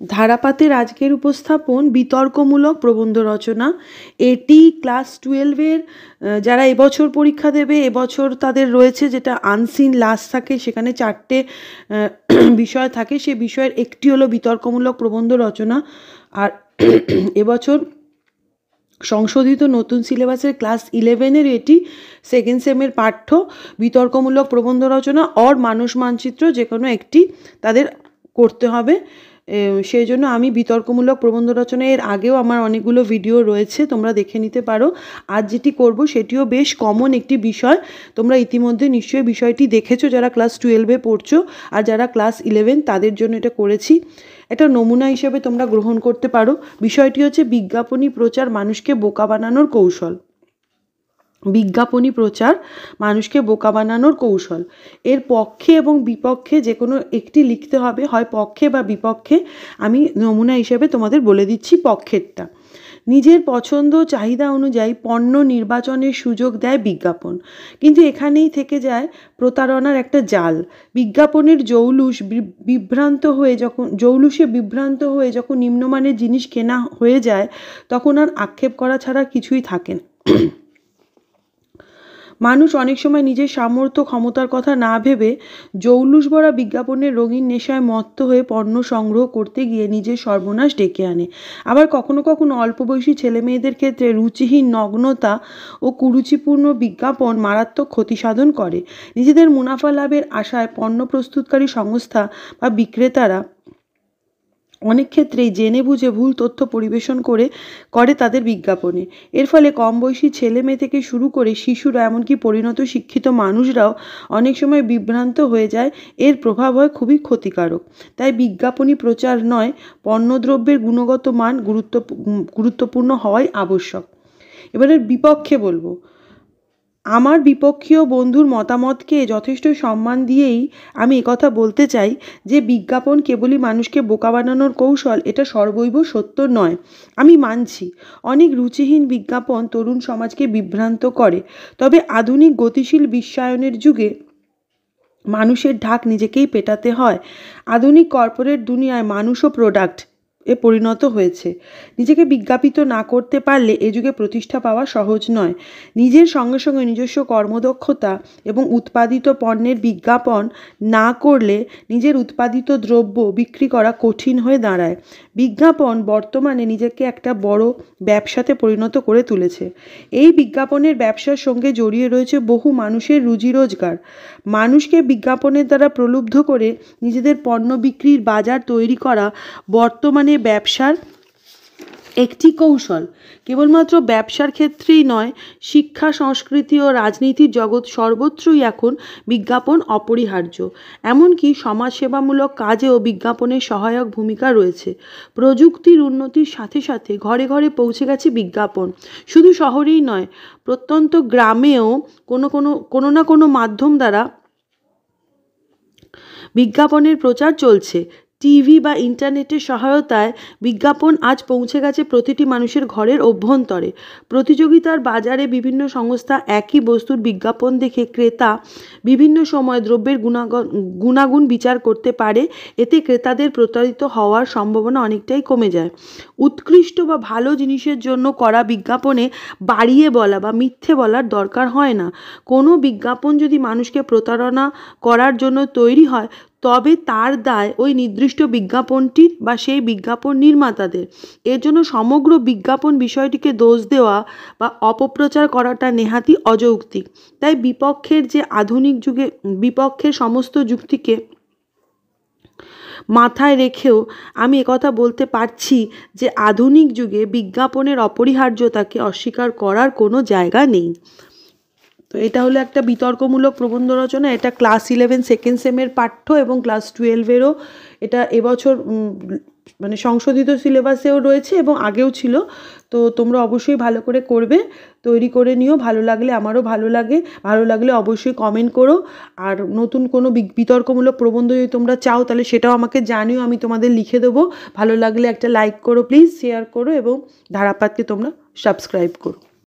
ধারাপাতের আজকের উপস্থাপন বিতর্কমূলক প্রবন্ধ রচনা। এটি ক্লাস 12-এর যারা এবছর পরীক্ষা দেবে, এবছর তাদের রয়েছে যেটা আনসিন লাস্ট থাকে, সেখানে 4টে বিষয় থাকে। সে বিষয়ের একটি হলো বিতর্কমূলক প্রবন্ধ রচনা। আর এবছর সংশোধিত নতুন সিলেবাসের ক্লাস 11-এর এটি সেকেন্ড সেমের পাঠ্য বিতর্কমূলক প্রবন্ধ রচনা অর মানস মানচিত্র, যে কোনো একটি তাদের করতে হবে। সেই জন্য আমি বিতর্কমূলক প্রবন্ধ রচনা এর আগেও আমার অনেকগুলো ভিডিও রয়েছে, তোমরা দেখে নিতে পারো। আজ যেটি করব সেটিও বেশ কমন একটি বিষয়, তোমরা ইতিমধ্যে নিশ্চয়ই বিষয়টি দেখেছো যারা ক্লাস 12-এ পড়ছো, আর যারা ক্লাস 11 তাদের জন্য এটা করেছি। এটা নমুনা হিসেবে তোমরা গ্রহণ করতে পারো। বিষয়টি হচ্ছে বিজ্ঞাপনী প্রচার মানুষকে বোকা বানানোর কৌশল। বিজ্ঞাপনী প্রচার মানুষকে বোকা বানানোর কৌশল। এর পক্ষে এবং বিপক্ষে যে কোনো একটি লিখতে হবে, হয় পক্ষে বা বিপক্ষে। আমি নমুনা হিসেবে তোমাদের বলে দিচ্ছি পক্ষেরটা। নিজের পছন্দ চাহিদা অনুযায়ী পণ্য নির্বাচনের সুযোগ দেয় বিজ্ঞাপন, কিন্তু এখানেই থেকে যায় প্রতারণার একটা জাল। বিজ্ঞাপনের জৌলুসে বিভ্রান্ত হয়ে যখন নিম্নমানের জিনিস কেনা হয়ে যায়, তখন আর আক্ষেপ করা ছাড়া কিছুই থাকে না। মানুষ অনেক সময় নিজের সামর্থ্য ক্ষমতার কথা না ভেবে জৌলুস ভরা বিজ্ঞাপনের রঙিন নেশায় মত্ত হয়ে পণ্য সংগ্রহ করতে গিয়ে নিজের সর্বনাশ ডেকে আনে। আবার কখনো কখনো অল্প বয়সী ছেলে মেয়েদের ক্ষেত্রে রুচিহীন নগ্নতা ও কুরুচিপূর্ণ বিজ্ঞাপন মারাত্মক ক্ষতি সাধন করে। নিজেদের মুনাফা লাভের আশায় পণ্য প্রস্তুতকারী সংস্থা বা বিক্রেতারা অনেক ক্ষেত্রেই জেনে বুঝে ভুল তথ্য পরিবেশন করে তাদের বিজ্ঞাপনে। এর ফলে কম বয়সী ছেলে মেয়ে থেকে শুরু করে শিশুরা, এমনকি পরিণত শিক্ষিত মানুষরাও অনেক সময় বিভ্রান্ত হয়ে যায়। এর প্রভাব হয় খুবই ক্ষতিকারক। তাই বিজ্ঞাপনী প্রচার নয়, পণ্যদ্রব্যের গুণগত মান গুরুত্বপূর্ণ হওয়াই আবশ্যক। এবারে বিপক্ষে বলবো। আমার বিপক্ষীয় বন্ধুর মতামতকে যথেষ্ট সম্মান দিয়েই আমি একথা বলতে চাই যে বিজ্ঞাপন কেবলই মানুষকে বোকা বানানোর কৌশল, এটা সর্বৈব সত্য নয়। আমি মানছি অনেক রুচিহীন বিজ্ঞাপন তরুণ সমাজকে বিভ্রান্ত করে, তবে আধুনিক গতিশীল বিশ্বায়নের যুগে মানুষের ঢাক নিজেকেই পেটাতে হয়। আধুনিক কর্পোরেট দুনিয়ায় মানুষও প্রোডাক্ট পরিণত হয়েছে। নিজেকে বিজ্ঞাপিত না করতে পারলে এ যুগে প্রতিষ্ঠা পাওয়া সহজ নয়। নিজের সঙ্গে সঙ্গে নিজস্ব কর্মদক্ষতা এবং উৎপাদিত পণ্যের বিজ্ঞাপন না করলে নিজের উৎপাদিত দ্রব্য বিক্রি করা কঠিন হয়ে দাঁড়ায়। বিজ্ঞাপন বর্তমানে নিজেকে একটা বড় ব্যবসাতে পরিণত করে তুলেছে। এই বিজ্ঞাপনের ব্যবসার সঙ্গে জড়িয়ে রয়েছে বহু মানুষের রুজি রোজগার। মানুষকে বিজ্ঞাপনের দ্বারা প্রলুব্ধ করে নিজেদের পণ্য বিক্রির বাজার তৈরি করা বর্তমানে ব্যবসার একটি কৌশল। কেবলমাত্র ব্যবসার ক্ষেত্রেই নয়, শিক্ষা, সংস্কৃতি ও রাজনীতির জগৎ সর্বত্রই এখন বিজ্ঞাপন অপরিহার্য। এমনকি সমাজসেবামূলক কাজেও বিজ্ঞাপনের সহায়ক ভূমিকা রয়েছে। প্রযুক্তির উন্নতির সাথে সাথে ঘরে ঘরে পৌঁছে গেছে বিজ্ঞাপন। শুধু শহরেই নয়, প্রত্যন্ত গ্রামেও কোনো না কোনো মাধ্যম দ্বারা বিজ্ঞাপনের প্রচার চলছে। টিভি বা ইন্টারনেটের সহায়তায় বিজ্ঞাপন আজ পৌঁছে গেছে প্রতিটি মানুষের ঘরের অভ্যন্তরে। প্রতিযোগিতার বাজারে বিভিন্ন সংস্থা একই বস্তুর বিজ্ঞাপন দেখে ক্রেতা বিভিন্ন সময় দ্রব্যের গুণাগুণ বিচার করতে পারে। এতে ক্রেতাদের প্রতারিত হওয়ার সম্ভাবনা অনেকটাই কমে যায়। উৎকৃষ্ট বা ভালো জিনিসের জন্য করা বিজ্ঞাপনে বাড়িয়ে বলা বা মিথ্যে বলার দরকার হয় না। কোনো বিজ্ঞাপন যদি মানুষকে প্রতারণা করার জন্য তৈরি হয়, তবে তার দায় ওই নির্দিষ্ট বিজ্ঞাপনটির বা সেই বিজ্ঞাপন নির্মাতাদের। এর জন্য সমগ্র বিজ্ঞাপন বিষয়টিকে দোষ দেওয়া বা অপপ্রচার করাটা নেহাতই অযৌক্তিক। তাই বিপক্ষের সমস্ত যুক্তিকে মাথায় রেখেও আমি একথা বলতে পারছি যে আধুনিক যুগে বিজ্ঞাপনের অপরিহার্যতাকে অস্বীকার করার কোনো জায়গা নেই। তো এটা হলো একটা বিতর্কমূলক প্রবন্ধ রচনা। এটা ক্লাস 11 সেকেন্ড সেমের পাঠ্য এবং ক্লাস 12-এরও এটা এবছর মানে সংশোধিত সিলেবাসেও রয়েছে এবং আগেও ছিল। তো তোমরা অবশ্যই ভালো করে করবে, তৈরি করে নিও। ভালো লাগলে আমারও ভালো লাগলে অবশ্যই কমেন্ট করো। আর নতুন কোনো বিতর্কমূলক প্রবন্ধ যদি তোমরা চাও তাহলে সেটাও আমাকে জানিও, আমি তোমাদের লিখে দেবো। ভালো লাগলে একটা লাইক করো প্লিজ, শেয়ার করো এবং ধারাপাতকে তোমরা সাবস্ক্রাইব করো।